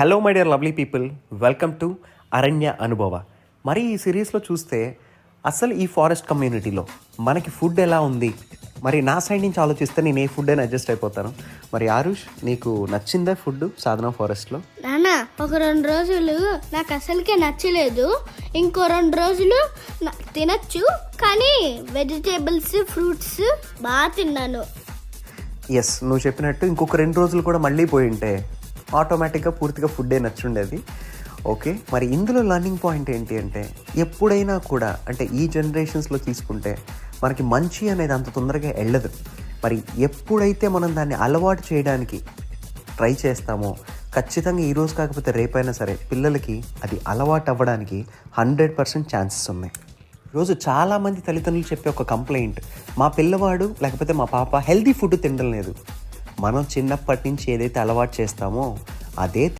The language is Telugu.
Hello my dear lovely people, welcome to అరణ్య అనుభవ. మరి ఈ సిరీస్లో చూస్తే అసలు ఈ ఫారెస్ట్ కమ్యూనిటీలో మనకి ఫుడ్ ఎలా ఉంది, మరి నా సైడ్ నుంచి ఆలోచిస్తే నేను ఏ ఫుడ్ అయినా అడ్జస్ట్ అయిపోతాను. మరి ఆరుష్, నీకు నచ్చిందా ఫుడ్ సాధన ఫారెస్ట్లో? నాన్న, ఒక 2 రోజులు నాకు అసలుకే నచ్చలేదు. ఇంకో 2 రోజులు తినచ్చు, కానీ వెజిటేబుల్స్ ఫ్రూట్స్ బాగా తిన్నాను. ఎస్, నువ్వు చెప్పినట్టు ఇంకొక 2 రోజులు కూడా మళ్ళీ పోయి ఉంటే ఆటోమేటిక్గా పూర్తిగా ఫుడ్డే నచ్చుండేది. ఓకే, మరి ఇందులో లర్నింగ్ పాయింట్ ఏంటి అంటే, ఎప్పుడైనా కూడా అంటే ఈ జనరేషన్స్లో తీసుకుంటే మనకి మంచి అనేది అంత తొందరగా వెళ్ళదు. మరి ఎప్పుడైతే మనం దాన్ని అలవాటు చేయడానికి ట్రై చేస్తామో ఖచ్చితంగా ఈరోజు కాకపోతే రేపైనా సరే పిల్లలకి అది అలవాటు అవ్వడానికి 100% ఛాన్సెస్ ఉన్నాయి. ఈరోజు చాలామంది తల్లిదండ్రులు చెప్పే ఒక కంప్లైంట్, మా పిల్లవాడు లేకపోతే మా పాప హెల్తీ ఫుడ్ తినడం లేదు. మనం చిన్నప్పటి నుంచి ఏదైతే అలవాటు చేస్తామో అదే